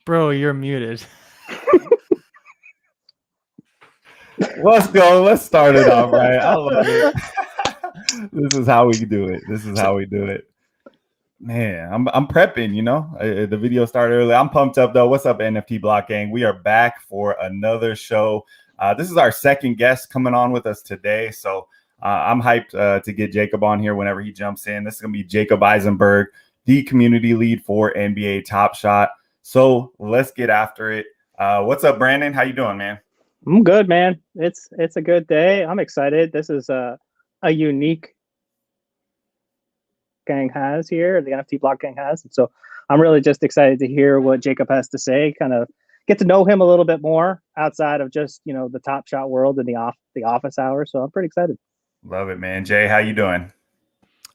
Bro, you're muted. Let's go. Let's start it off right. I love it. This is how we do it. This is how we do it. Man, I'm prepping, the video started early. I'm pumped up though. What's up, NFT Block Gang? We are back for another show. This is our second guest coming on with us today. So I'm hyped to get Jacob on here whenever he jumps in. This is going to be Jacob Eisenberg, the community lead for NBA Top Shot. So let's get after it. What's up, Brandon? How you doing, man? I'm good, man. It's a good day. I'm excited. This is a unique gang has here, the NFT Block Gang has. And so I'm really just excited to hear what Jacob has to say, kind of get to know him a little bit more outside of just, the Top Shot world and the office hours. So I'm pretty excited. Love it, man. Jay, how you doing?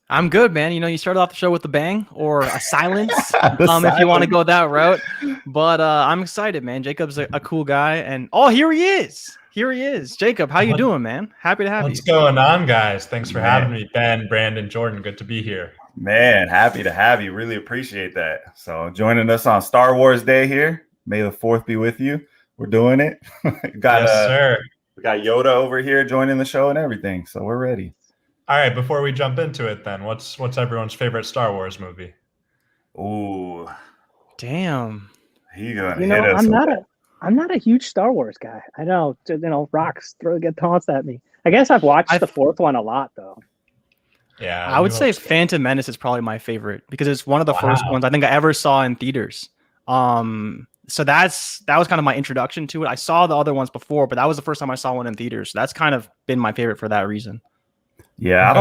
I'm good, man. You started off the show with a bang or a silence, if you want to go that route. But I'm excited, man. Jacob's a cool guy. And here he is. Here he is. Jacob, how you doing, man? Happy to have you. What's going on, guys? Thanks for having me. Ben, Brandon, Jordan, good to be here. Man, happy to have you. Really appreciate that. So joining us on Star Wars Day here. May the 4th be with you. We're doing it. Yes, sir. We got Yoda over here joining the show and everything. So we're ready. All right, before we jump into it then, what's everyone's favorite Star Wars movie? Ooh. Damn. He gonna hit us. I'm not a huge Star Wars guy. I know, rocks get tossed at me. I guess I've watched the fourth one a lot though. Yeah. I would say Phantom Menace is probably my favorite because it's one of the first ones I think I ever saw in theaters. So that was kind of my introduction to it. I saw the other ones before, but that was the first time I saw one in theaters. So that's kind of been my favorite for that reason. Yeah, okay.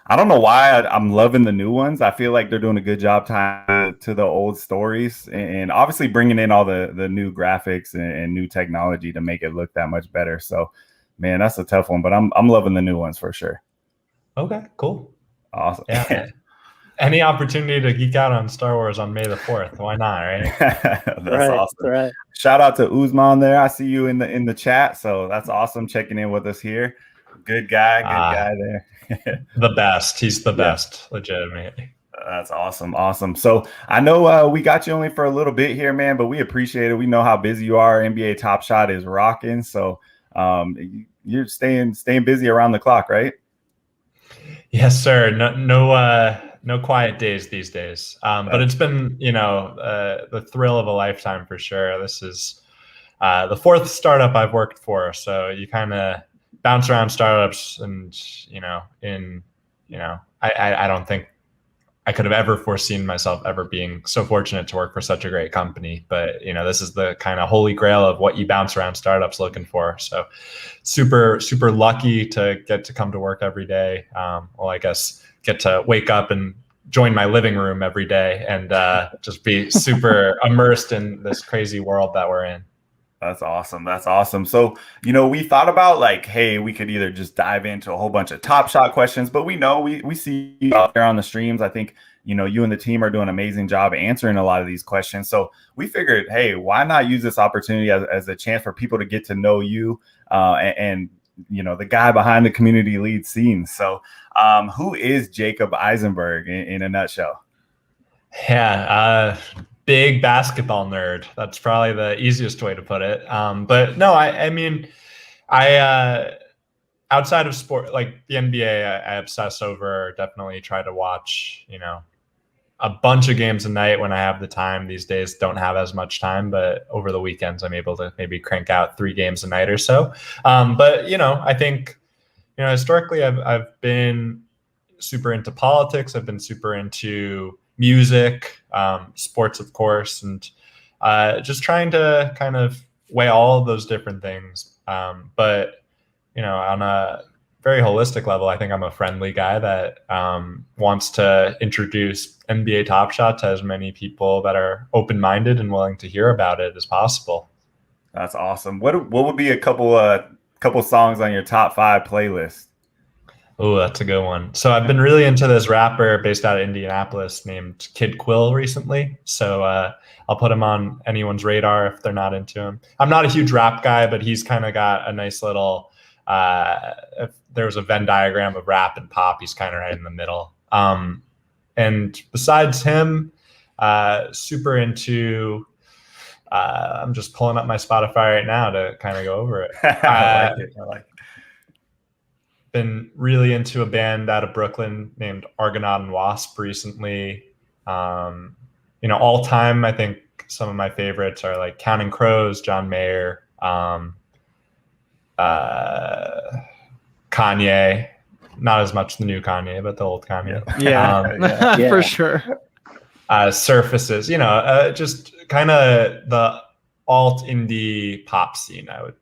I don't know why I'm loving the new ones. I feel like they're doing a good job tying to the old stories and obviously bringing in all the new graphics and new technology to make it look that much better. So, man, that's a tough one, but I'm loving the new ones for sure. Okay, cool. Awesome. Yeah. Any opportunity to geek out on Star Wars on May the 4th? Why not, right? That's awesome. Right. Shout out to Uzman there. I see you in the chat. So that's awesome checking in with us here. Good guy there. The best. He's the best, legitimately. That's awesome. So I know we got you only for a little bit here, man, but we appreciate it. We know how busy you are. NBA Top Shot is rocking. So you're staying busy around the clock, right? Yes, sir. No quiet days these days. But it's been, the thrill of a lifetime for sure. This is the 4th startup I've worked for. So you kind of bounce around startups and, I don't think I could have ever foreseen myself ever being so fortunate to work for such a great company. But, this is the kind of holy grail of what you bounce around startups looking for. So super, super lucky to get to come to work every day. I guess get to wake up and join my living room every day and just be super immersed in this crazy world that we're in. That's awesome. So, we thought about like, hey, we could either just dive into a whole bunch of Top Shot questions, but we know we see you out there on the streams. I think, you and the team are doing an amazing job answering a lot of these questions. So we figured, hey, why not use this opportunity as a chance for people to get to know you and the guy behind the community lead scene. So who is Jacob Eisenberg in a nutshell? Yeah. Big basketball nerd. That's probably the easiest way to put it. But no, I mean, outside of sport, like the NBA, I obsess over, definitely try to watch, a bunch of games a night when I have the time. These days don't have as much time, but over the weekends, I'm able to maybe crank out 3 games a night or so. But, I think, historically I've been super into politics. I've been super into music, sports, of course, and just trying to kind of weigh all of those different things. But, on a very holistic level, I think I'm a friendly guy that wants to introduce NBA Top Shot to as many people that are open-minded and willing to hear about it as possible. That's awesome. What would be a couple songs on your top 5 playlist? Oh, that's a good one. So I've been really into this rapper based out of Indianapolis named Kid Quill recently. So I'll put him on anyone's radar if they're not into him. I'm not a huge rap guy, but he's kind of got a nice little, if there was a Venn diagram of rap and pop, he's kind of right in the middle. And besides him, super into I'm just pulling up my Spotify right now to kind of go over it. I like it. Been really into a band out of Brooklyn named Argonaut and Wasp recently. All time, I think some of my favorites are like Counting Crows, John Mayer, Kanye. Not as much the new Kanye, but the old Kanye. Yeah, for sure. Surfaces, just kind of the alt indie pop scene. I would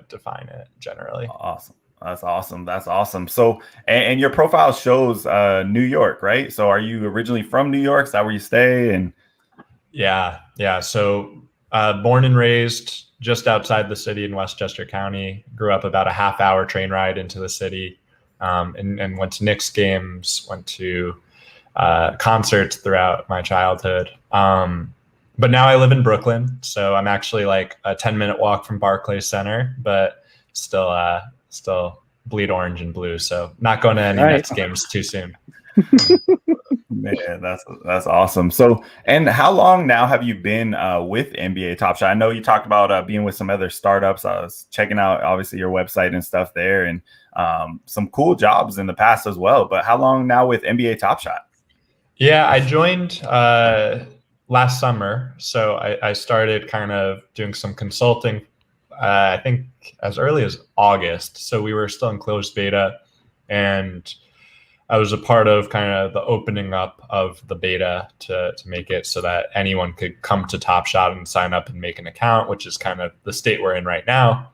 define it generally. Awesome. That's awesome. So, and your profile shows New York, right? So are you originally from New York? Is that where you stay? And yeah. So born and raised just outside the city in Westchester County, grew up about a half-hour train ride into the city, and went to Knicks games, went to concerts throughout my childhood. But now I live in Brooklyn, so I'm actually like a 10-minute walk from Barclays Center, but still bleed orange and blue. So not going to any Nets games too soon. Man, that's awesome. So, and how long now have you been with NBA Top Shot? I know you talked about being with some other startups. I was checking out obviously your website and stuff there, and some cool jobs in the past as well. But how long now with NBA Top Shot? Yeah, I joined last summer. So I started kind of doing some consulting, I think as early as August. So we were still in closed beta, and I was a part of kind of the opening up of the beta to make it so that anyone could come to Top Shot and sign up and make an account, which is kind of the state we're in right now.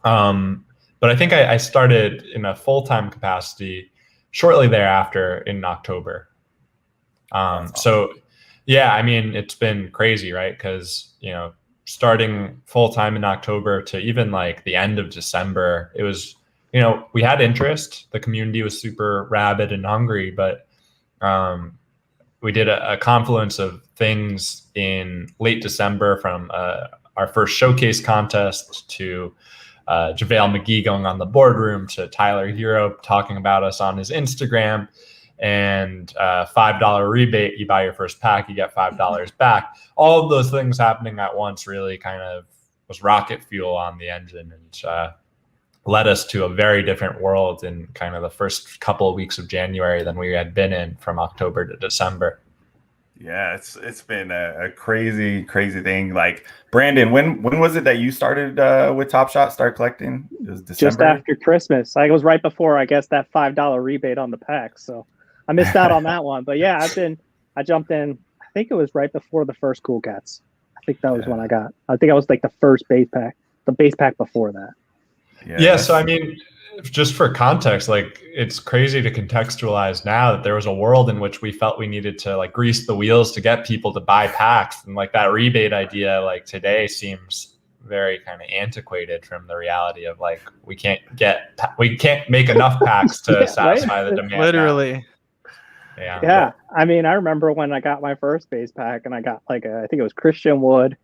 But I think I started in a full-time capacity shortly thereafter in October. So yeah, I mean, it's been crazy, right? Because, starting full-time in October to even like the end of December, it was, we had interest. The community was super rabid and hungry, but we did a confluence of things in late December, from our first showcase contest to JaVale McGee going on the boardroom, to Tyler Hero talking about us on his Instagram, and $5 rebate. You buy your first pack, you get $5 back. All of those things happening at once really kind of was rocket fuel on the engine, and led us to a very different world in kind of the first couple of weeks of January than we had been in from October to December. Yeah, it's been a crazy thing. Like, Brandon, when was it that you started with Top Shot, start collecting? It was December? Just after Christmas. It was right before, I guess, that $5 rebate on the pack. So I missed out on that one. But yeah, I jumped in, I think it was right before the first Cool Cats. I think that was when I think I was like the first base pack, the base pack before that. Yeah. So, I mean, just for context, like, it's crazy to contextualize now that there was a world in which we felt we needed to like grease the wheels to get people to buy packs. And like that rebate idea, like today, seems very kind of antiquated from the reality of like, we can't make enough packs to satisfy the demand. Literally. Yeah. I mean, I remember when I got my first base pack and I got like I think it was Christian Wood.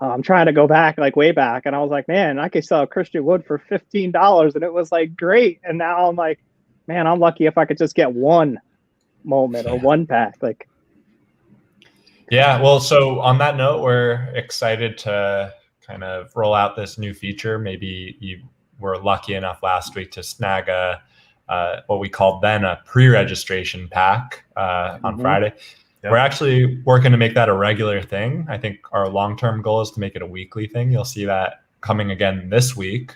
I'm trying to go back, like way back, and I was like, man, I could sell Christian Wood for $15, and it was like great. And now I'm like, man, I'm lucky if I could just get one moment or one pack. Like, yeah. Well, so on that note, we're excited to kind of roll out this new feature. Maybe you were lucky enough last week to snag what we called then a pre-registration pack on Friday. Yep. We're actually working to make that a regular thing. I think our long-term goal is to make it a weekly thing. You'll see that coming again this week.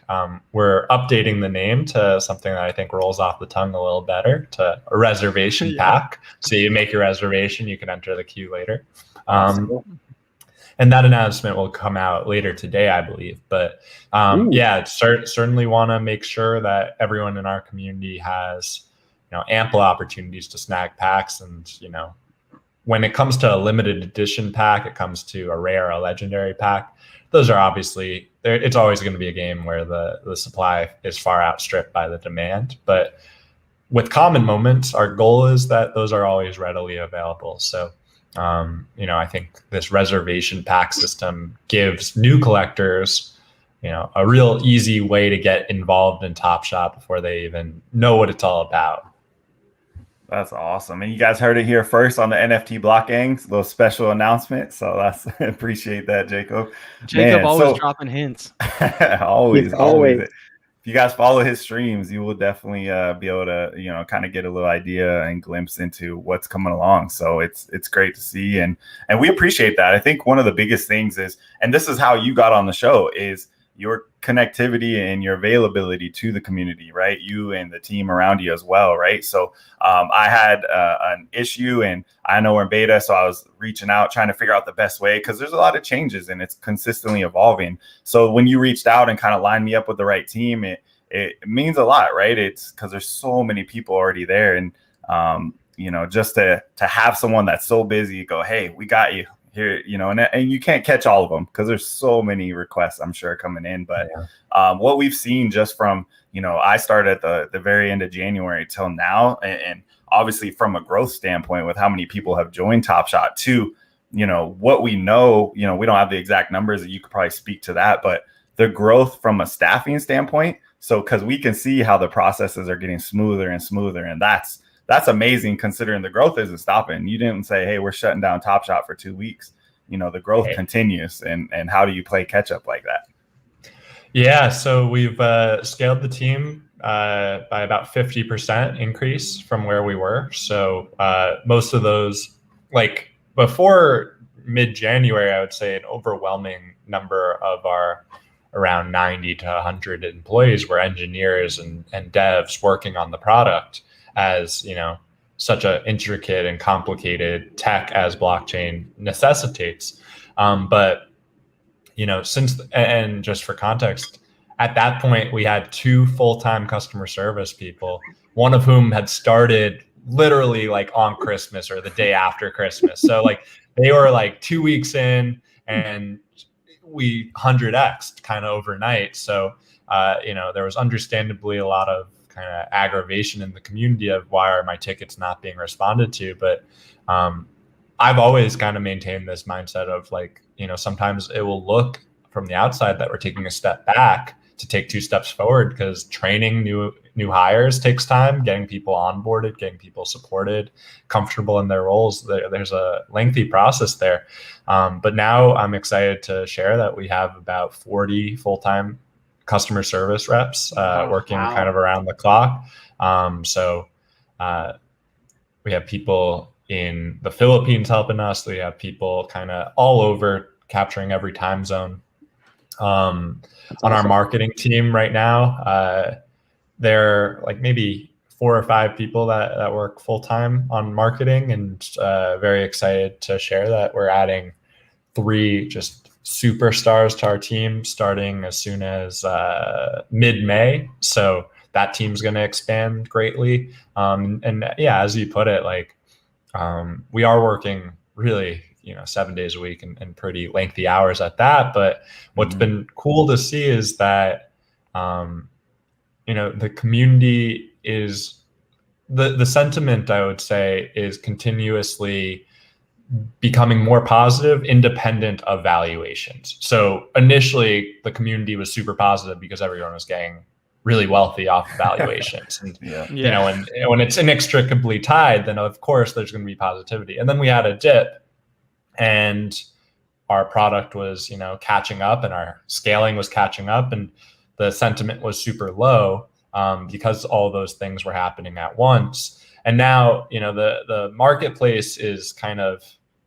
We're updating the name to something that I think rolls off the tongue a little better, to a reservation pack. So you make your reservation, you can enter the queue later. And that announcement will come out later today, I believe. But certainly want to make sure that everyone in our community has, ample opportunities to snag packs. And, when it comes to a limited edition pack, it comes to a rare, a legendary pack, those are obviously, it's always going to be a game where the supply is far outstripped by the demand. But with common moments, our goal is that those are always readily available. So, I think this reservation pack system gives new collectors, a real easy way to get involved in Top Shot before they even know what it's all about. That's awesome. And you guys heard it here first on the NFT Block Gangs, little special announcement. So that's appreciate that, Jacob. Jacob Man, always so dropping hints. always, He's always. If you guys follow his streams, you will definitely be able to, kind of get a little idea and glimpse into what's coming along. So it's great to see, and we appreciate that. I think one of the biggest things is, and this is how you got on the show, is your connectivity and your availability to the community, right? You and the team around you as well, right? So I had an issue, and I know we're in beta, so I was reaching out, trying to figure out the best way, because there's a lot of changes and it's consistently evolving. So when you reached out and kind of lined me up with the right team, it means a lot, right? It's because there's so many people already there, and just to have someone that's so busy go, hey, we got you here, and you can't catch all of them because there's so many requests, I'm sure, coming in. But what we've seen just from, I started at the very end of January till now, and obviously from a growth standpoint with how many people have joined Top Shot to, what we know, we don't have the exact numbers, that you could probably speak to that, but the growth from a staffing standpoint. So, because we can see how the processes are getting smoother and smoother, and that's amazing considering the growth isn't stopping. You didn't say, hey, we're shutting down Top Shot for 2 weeks. The growth continues, and how do you play catch up like that? Yeah, so we've scaled the team by about 50% increase from where we were. So most of those, like before mid-January, I would say an overwhelming number of our around 90 to 100 employees were engineers and devs working on the product, as such an intricate and complicated tech as blockchain necessitates. But since, and just for context, at that point we had 2 full-time customer service people, one of whom had started literally like on Christmas or the day after Christmas. So like they were like 2 weeks in, and we 100x'd kind of overnight. So there was understandably a lot of kind of aggravation in the community of why are my tickets not being responded to. But I've always kind of maintained this mindset of like, sometimes it will look from the outside that we're taking a step back to take 2 steps forward, because training new hires takes time, getting people onboarded, getting people supported, comfortable in their roles. There's a lengthy process there. But now I'm excited to share that we have about 40 full-time customer service reps working kind of around the clock. So we have people in the Philippines helping us. We have people kind of all over, capturing every time zone. On our marketing team right now, there are like maybe 4 or 5 people that work full-time on marketing, and very excited to share that we're adding 3 just superstars to our team starting as soon as mid-May. So that team's going to expand greatly. And yeah, as you put it, like we are working really 7 days a week and pretty lengthy hours at that. But what's been cool to see is that the community is the sentiment, I would say, is continuously becoming more positive, independent of valuations. So initially the community was super positive because everyone was getting really wealthy off valuations. And and when it's inextricably tied, then of course there's going to be positivity. And then we had a dip, and our product was catching up, and our scaling was catching up, and the sentiment was super low because all those things were happening at once. And now the marketplace is kind of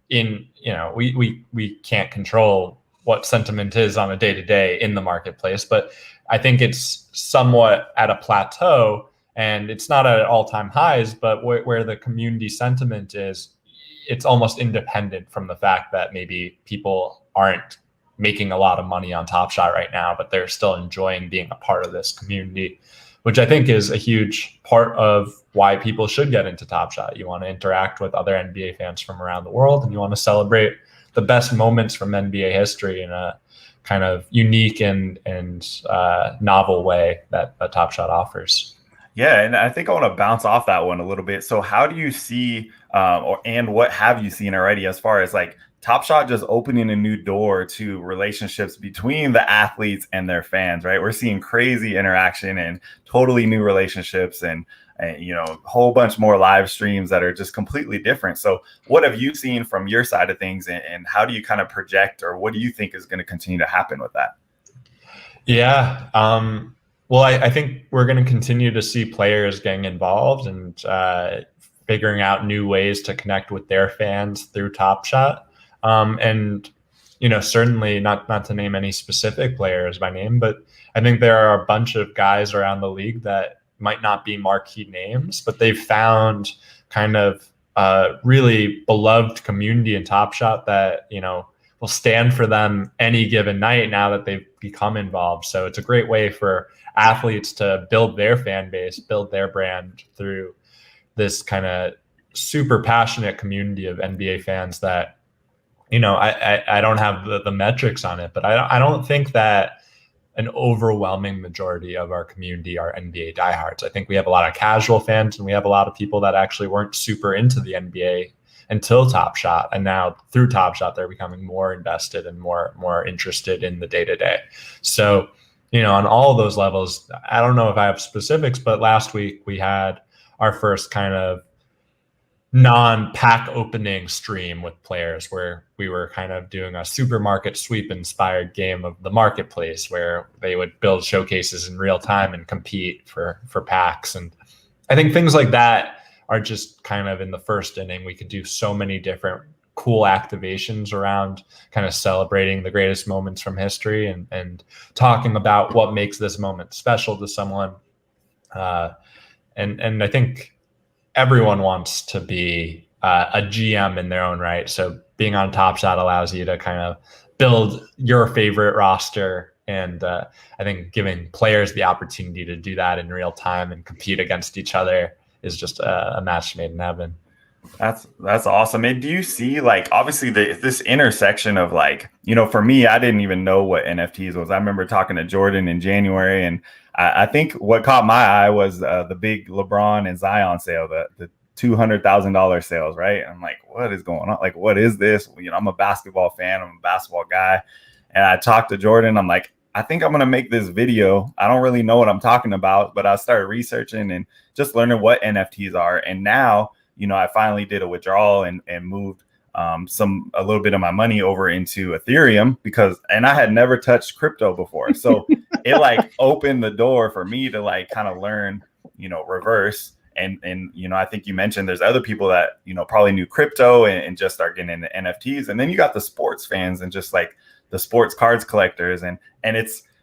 in, we can't control what sentiment is on a day-to-day in the marketplace, but I think it's somewhat at a plateau, and it's not at all-time highs, but where the community sentiment is, it's almost independent from the fact that maybe people aren't making a lot of money on Top Shot right now, but they're still enjoying being a part of this community, which I think is a huge part of why people should get into Top Shot. You want to interact with other NBA fans from around the world, and you want to celebrate the best moments from NBA history in a kind of unique and novel way that Top Shot offers. Yeah, and I think I want to bounce off that one a little bit. So how do you see, and what have you seen already as far as like Top Shot just opening a new door to relationships between the athletes and their fans, right? We're seeing crazy interaction and totally new relationships, and and a whole bunch more live streams that are just completely different. So what have you seen from your side of things, and how do you kind of project, or what do you think is going to continue to happen with that? Yeah. Well, I think we're going to continue to see players getting involved and figuring out new ways to connect with their fans through Top Shot. And certainly not to name any specific players by name, but I think there are a bunch of guys around the league that might not be marquee names, but they've found kind of really beloved community in Top Shot that, will stand for them any given night now that they've become involved. So it's a great way for athletes to build their fan base, build their brand through this kind of super passionate community of NBA fans that, I don't have the metrics on it, but I don't think that an overwhelming majority of our community are NBA diehards. I think we have a lot of casual fans, and we have a lot of people that actually weren't super into the NBA until Top Shot, and now through Top Shot they're becoming more invested and more interested in the day-to-day. So on all of those levels, I don't know if I have specifics, but last week we had our first kind of non-pack opening stream with players where we were kind of doing a supermarket sweep inspired game of the marketplace, where they would build showcases in real time and compete for packs. And I think things like that are just kind of in the first inning. We could do so many different cool activations around kind of celebrating the greatest moments from history and talking about what makes this moment special to someone. And I think everyone wants to be a GM in their own right. So being on Top Shot allows you to kind of build your favorite roster. And I think giving players the opportunity to do that in real time and compete against each other is just a match made in heaven. That's awesome. And do you see, obviously this intersection of for me, I didn't even know what NFTs was. I remember talking to Jordan in January, and I think what caught my eye was the big LeBron and Zion sale, the $200,000 sales, right? I'm like, what is going on? What is this? I'm a basketball fan. I'm a basketball guy. And I talked to Jordan. I'm like, I think I'm going to make this video. I don't really know what I'm talking about, but I started researching and just learning what NFTs are. And now, I finally did a withdrawal and moved a little bit of my money over into Ethereum and I had never touched crypto before. So it opened the door for me to kind of learn, reverse. And I think you mentioned there's other people that, probably knew crypto and just start getting into NFTs. And then you got the sports fans and just the sports cards collectors. And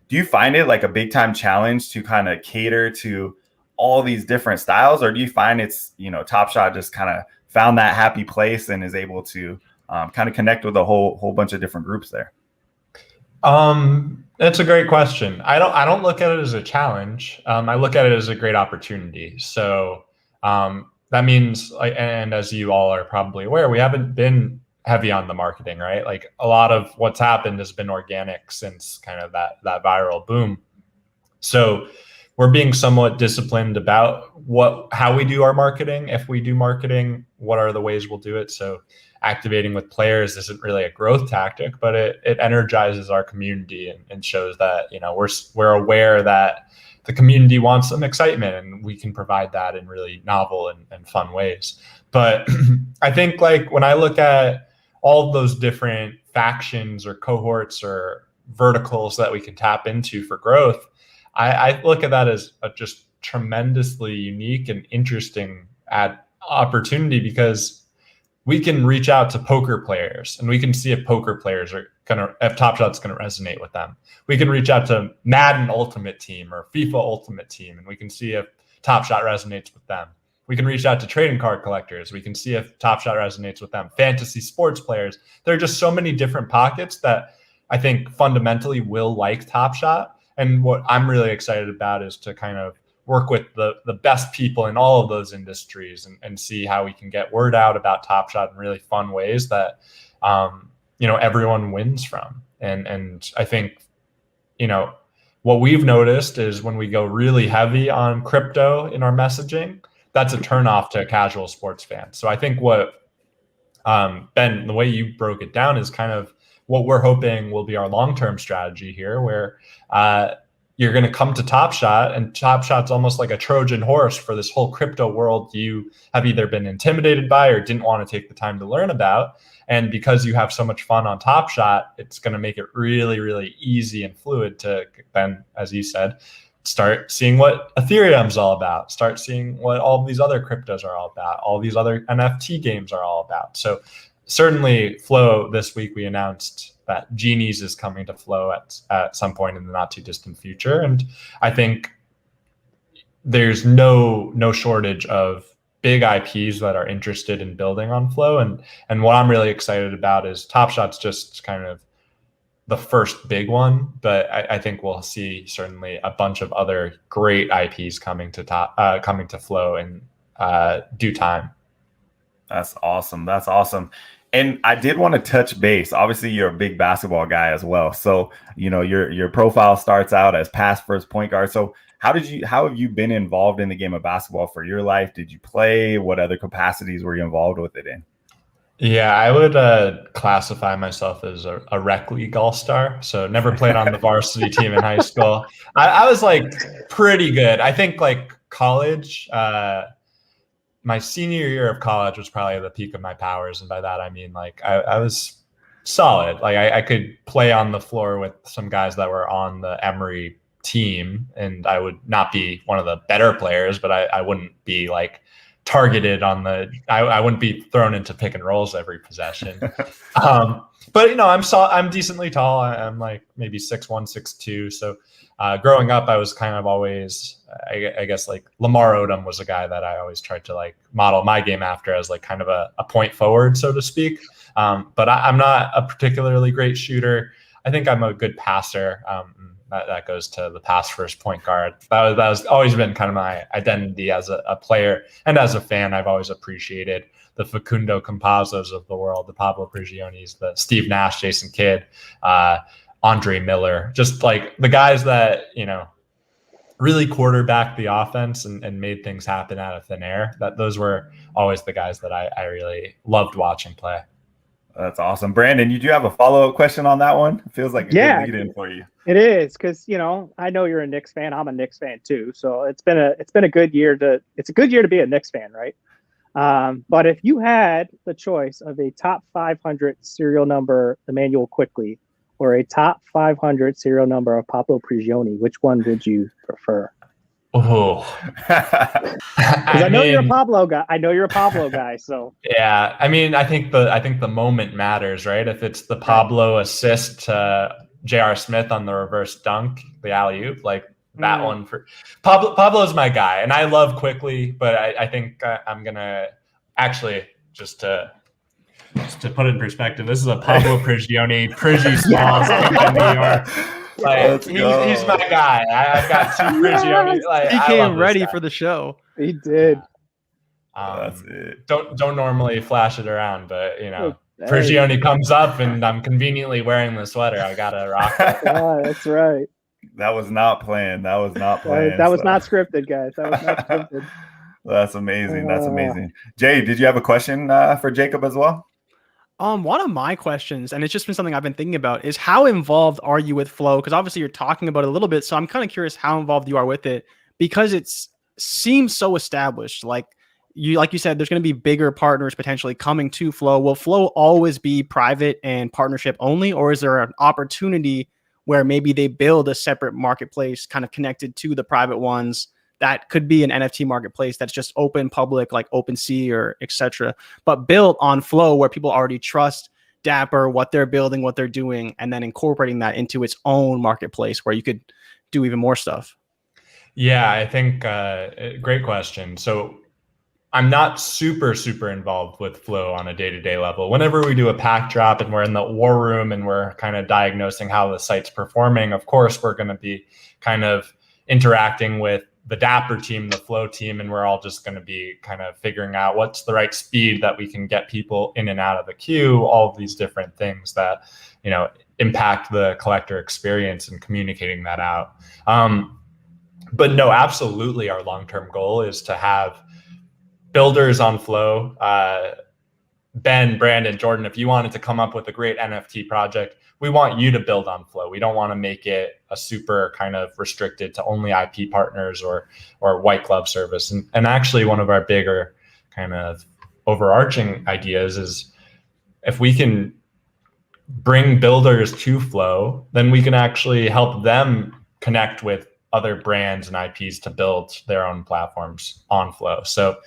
do you find it a big time challenge to kind of cater to all these different styles, or do you find it's, Top Shot just kind of found that happy place and is able to kind of connect with a whole bunch of different groups there? That's a great question. I don't look at it as a challenge. I look at it as a great opportunity. So that means, and as you all are probably aware, we haven't been heavy on the marketing, right? A lot of what's happened has been organic since kind of that viral boom. So we're being somewhat disciplined about how we do our marketing. If we do marketing, what are the ways we'll do it? So activating with players isn't really a growth tactic, but it energizes our community and shows that we're aware that the community wants some excitement, and we can provide that in really novel and fun ways. But I think when I look at all of those different factions or cohorts or verticals that we can tap into for growth, I look at that as a just tremendously unique and interesting opportunity, because we can reach out to poker players and we can see if poker players if Top Shot's going to resonate with them. We can reach out to Madden Ultimate Team or FIFA Ultimate Team, and we can see if Top Shot resonates with them. We can reach out to trading card collectors. We can see if Top Shot resonates with them. Fantasy sports players. There are just so many different pockets that I think fundamentally will like Top Shot. And what I'm really excited about is to kind of work with the best people in all of those industries and see how we can get word out about Top Shot in really fun ways that, everyone wins from. And I think, what we've noticed is when we go really heavy on crypto in our messaging, that's a turnoff to a casual sports fan. So I think what, Ben, the way you broke it down is kind of what we're hoping will be our long-term strategy here, where you're going to come to Top Shot, and Top Shot's almost like a Trojan horse for this whole crypto world you have either been intimidated by or didn't want to take the time to learn about. And because you have so much fun on Top Shot, it's going to make it really, really easy and fluid to then, as you said, start seeing what Ethereum's all about, start seeing what all these other cryptos are all about, all these other NFT games are all about. So certainly Flow, this week we announced that Genies is coming to Flow at some point in the not too distant future. And I think there's no shortage of big IPs that are interested in building on Flow. And what I'm really excited about is Top Shot's just kind of the first big one, but I think we'll see certainly a bunch of other great IPs coming to Flow in due time. That's awesome. That's awesome. And I did want to touch base. Obviously, you're a big basketball guy as well. So, you know, your profile starts out as pass first point guard. So how have you been involved in the game of basketball for your life? Did you play? What other capacities were you involved with it in? Yeah, I would classify myself as a rec league all-star. So never played on the varsity team in high school. I was like pretty good. I think like college, my senior year of college was probably the peak of my powers. And by that, I mean, like I was solid. Like I could play on the floor with some guys that were on the Emory team, and I would not be one of the better players, but I wouldn't be like targeted on I wouldn't be thrown into pick and rolls every possession. But you know, I'm decently tall. I'm like maybe 6'1", 6'2". So growing up, I was kind of always, I guess like Lamar Odom was a guy that I always tried to like model my game after as like kind of a point forward, so to speak. But I'm not a particularly great shooter. I think I'm a good passer. That goes to the pass first point guard. That was always been kind of my identity as a player, and as a fan, I've always appreciated the Facundo Campazzos of the world, the Pablo Prigionis, the Steve Nash, Jason Kidd, Andre Miller, just like the guys that, you know, really quarterbacked the offense and made things happen out of thin air. Those were always the guys that I really loved watching play. That's awesome. Brandon, you do have a follow-up question on that one? It feels like a good lead-in for you. It is, because, you know, I know you're a Knicks fan. I'm a Knicks fan too. So it's been a good year it's a good year to be a Knicks fan, right? But if you had the choice of a top 500 serial number Emmanuel Quickley or a top 500 serial number of Pablo Prigioni, which one would you prefer? Oh, I know you're a Pablo guy. I know you're a Pablo guy. So yeah, I mean, I think the moment matters, right? If it's the Pablo assist to J.R. Smith on the reverse dunk, the alley-oop, like that one for Pablo's my guy, and I love Quickly, but I think I'm gonna actually just to put it in perspective. This is a Pablo Prigioni, Prigi Smalls in New York. Like, he's my guy. I've got two Prigioni. Like, he came ready for the show. He did. That's it. Don't normally flash it around, but you know, Prigioni comes up and I'm conveniently wearing the sweater. I gotta rock it. Yeah, that's right. That was not planned. That was not planned. That was not scripted, guys. That was not scripted. That's amazing. That's amazing. Jay, did you have a question for Jacob as well? One of my questions, and it's just been something I've been thinking about, is how involved are you with Flow? Because obviously you're talking about it a little bit, so I'm kind of curious how involved you are with it, because it seems so established. Like you said, there's going to be bigger partners potentially coming to Flow. Will Flow always be private and partnership only, or is there an opportunity where maybe they build a separate marketplace kind of connected to the private ones that could be an NFT marketplace that's just open public, like OpenSea or etc., but built on Flow, where people already trust Dapper, what they're building, what they're doing, and then incorporating that into its own marketplace where you could do even more stuff? Yeah, I think great question. So I'm not super involved with Flow on a day-to-day level. Whenever we do a pack drop and we're in the war room and we're kind of diagnosing how the site's performing, of course, we're going to be kind of interacting with the Dapper team, the Flow team, and we're all just going to be kind of figuring out what's the right speed that we can get people in and out of the queue, all of these different things that, you know, impact the collector experience and communicating that out. But no, absolutely, our long-term goal is to have builders on Flow Ben, Brandon, Jordan, if you wanted to come up with a great NFT project, we want you to build on Flow. We don't want to make it a super kind of restricted to only IP partners or white glove service. And actually, one of our bigger kind of overarching ideas is if we can bring builders to Flow, then we can actually help them connect with other brands and IPs to build their own platforms on Flow. So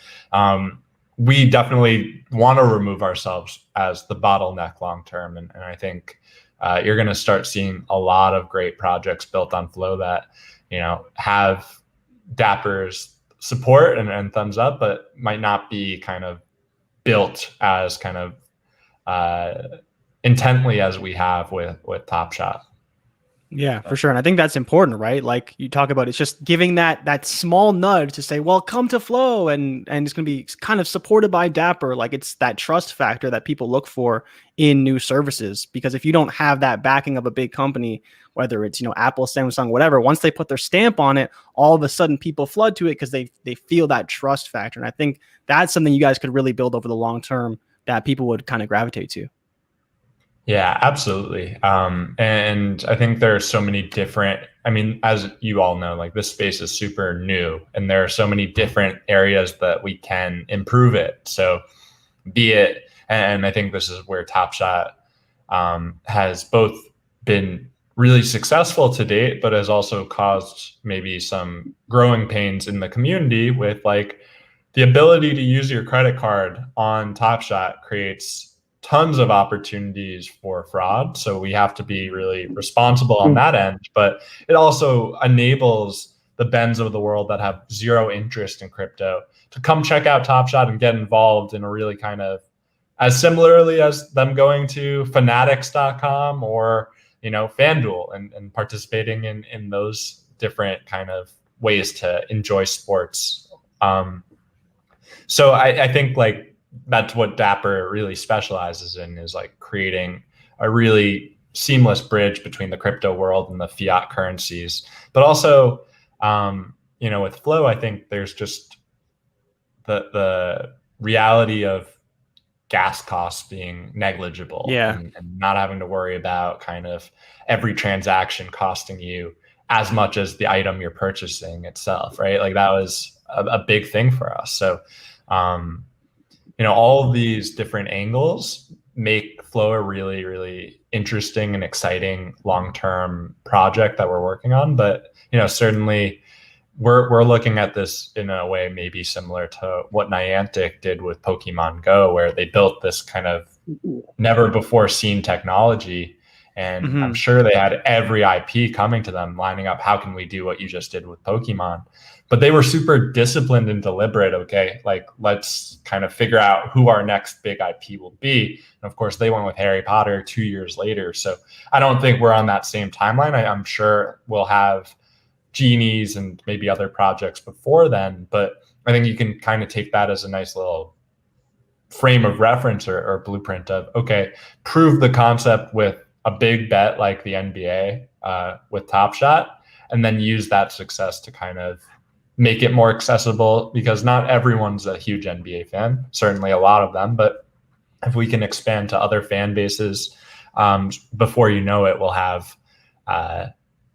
we definitely want to remove ourselves as the bottleneck long term. And I think you're going to start seeing a lot of great projects built on Flow that, have Dapper's support and thumbs up, but might not be kind of built as kind of intently as we have with Top Shot. Yeah, for sure. And I think that's important, right? Like you talk about, it's just giving that small nudge to say, well, come to Flow, and it's going to be kind of supported by Dapper. Like it's that trust factor that people look for in new services, because if you don't have that backing of a big company, whether it's, Apple, Samsung, whatever, once they put their stamp on it, all of a sudden people flood to it because they feel that trust factor. And I think that's something you guys could really build over the long term that people would kind of gravitate to. Yeah, absolutely. And I think there are so many different, as you all know, like this space is super new and there are so many different areas that we can improve it. So be it, and I think this is where Top Shot has both been really successful to date, but has also caused maybe some growing pains in the community with like the ability to use your credit card on Top Shot creates tons of opportunities for fraud. So we have to be really responsible on that end, but it also enables the Bens of the world that have zero interest in crypto to come check out Top Shot and get involved in a really kind of as similarly as them going to fanatics.com or, FanDuel and participating in those different kind of ways to enjoy sports. So I think like, that's what Dapper really specializes in, is like creating a really seamless bridge between the crypto world and the fiat currencies. But also, with Flow, I think there's just the reality of gas costs being negligible, and not having to worry about kind of every transaction costing you as much as the item you're purchasing itself, right? Like that was a big thing for us. So, all of these different angles make Flow a really, really interesting and exciting long-term project that we're working on. But, certainly we're looking at this in a way maybe similar to what Niantic did with Pokemon Go, where they built this kind of never before seen technology. And I'm sure they had every IP coming to them, lining up, how can we do what you just did with Pokemon? But they were super disciplined and deliberate. Okay, like let's kind of figure out who our next big IP will be. And of course, they went with Harry Potter 2 years later. So I don't think we're on that same timeline. I'm sure we'll have Genies and maybe other projects before then. But I think you can kind of take that as a nice little frame of reference or blueprint of, okay, prove the concept with a big bet like the NBA with Top Shot, and then use that success to kind of make it more accessible, because not everyone's a huge NBA fan, certainly a lot of them, but if we can expand to other fan bases, before you know it, we'll have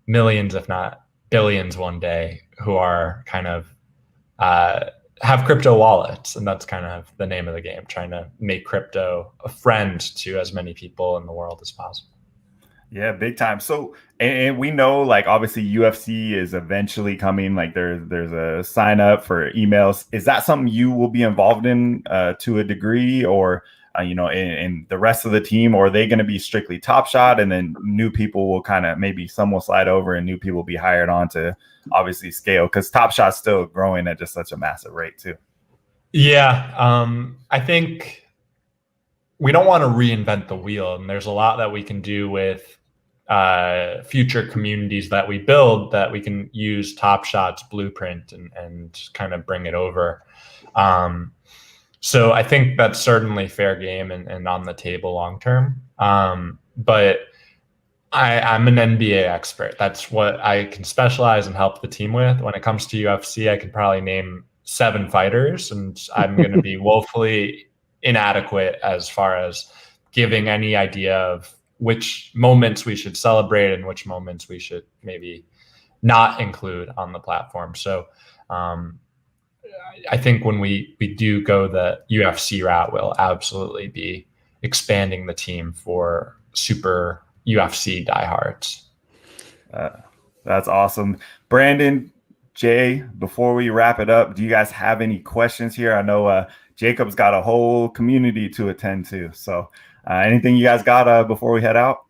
millions, if not billions one day, who are kind of have crypto wallets. And that's kind of the name of the game, trying to make crypto a friend to as many people in the world as possible. Yeah, big time. So, and we know, like, obviously UFC is eventually coming. Like, there's a sign up for emails. Is that something you will be involved in to a degree, or in the rest of the team, or are they going to be strictly Top Shot, and then new people will kind of, maybe some will slide over and new people will be hired on to obviously scale, because Top Shot's still growing at just such a massive rate too? Yeah, I think we don't want to reinvent the wheel, and there's a lot that we can do with future communities that we build that we can use Top Shot's blueprint and kind of bring it over. So I think that's certainly fair game and on the table long term. But I'm an NBA expert. That's what I can specialize and help the team with. When it comes to UFC, I could probably name 7 fighters, and I'm going to be woefully inadequate as far as giving any idea of which moments we should celebrate and which moments we should maybe not include on the platform. So I think when we do go the UFC route, we'll absolutely be expanding the team for super UFC diehards. That's awesome. Brandon, Jay, before we wrap it up, do you guys have any questions here? I know Jacob's got a whole community to attend to. So anything you guys got before we head out?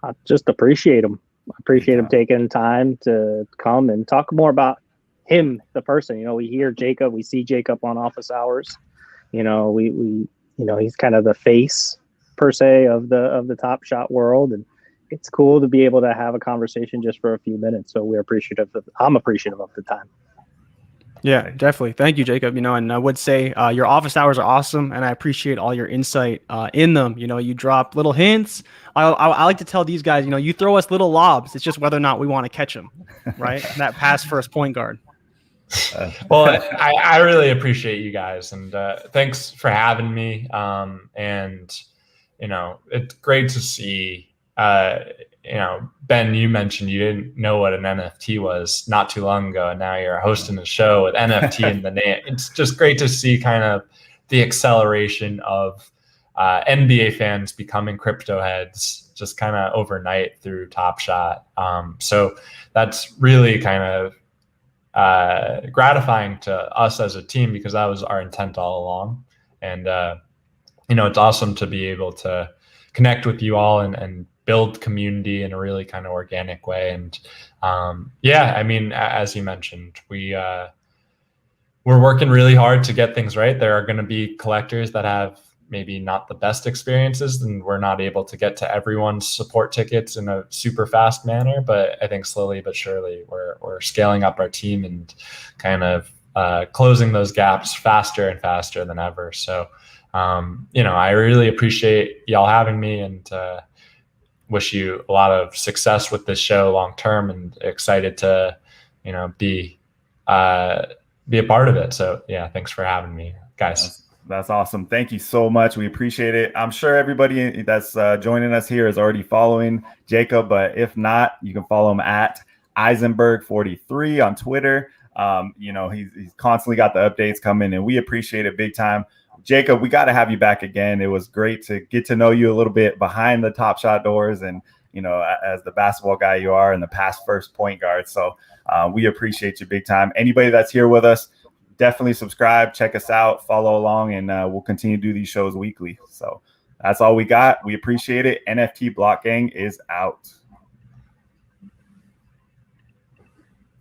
I just appreciate him. I appreciate him taking time to come and talk more about him, the person. You know, we hear Jacob, we see Jacob on office hours. You know, we you know, he's kind of the face per se of the Top Shot world, and it's cool to be able to have a conversation just for a few minutes. So we're appreciative. I'm appreciative of the time. Yeah, definitely. Thank you, Jacob. You know, and I would say your office hours are awesome, and I appreciate all your insight in them. You know, you drop little hints. I like to tell these guys, you know, you throw us little lobs. It's just whether or not we want to catch them, right? That pass first point guard. Well, I really appreciate you guys, and thanks for having me. And you know, it's great to see. You know, Ben, you mentioned you didn't know what an NFT was not too long ago, and now you're hosting a show with NFT in the name. It's just great to see kind of the acceleration of NBA fans becoming crypto heads just kind of overnight through Top Shot. So that's really kind of gratifying to us as a team, because that was our intent all along. And you know, it's awesome to be able to connect with you all and build community in a really kind of organic way. And yeah, I mean, as you mentioned, we're working really hard to get things right. There are going to be collectors that have maybe not the best experiences, and we're not able to get to everyone's support tickets in a super fast manner. But I think slowly but surely we're scaling up our team and kind of closing those gaps faster and faster than ever. So you know, I really appreciate y'all having me, and wish you a lot of success with this show long term, and excited to, you know, be a part of it. So yeah, thanks for having me, guys. That's awesome. Thank you so much. We appreciate it. I'm sure everybody that's joining us here is already following Jacob, but if not, you can follow him at Eisenberg43 on Twitter. You know, he's constantly got the updates coming, and we appreciate it big time. Jacob, we got to have you back again. It was great to get to know you a little bit behind the Top Shot doors, and, you know, as the basketball guy you are and the past first point guard. So we appreciate you big time. Anybody that's here with us, definitely subscribe, check us out, follow along, and we'll continue to do these shows weekly. So that's all we got. We appreciate it. NFT Block Gang is out.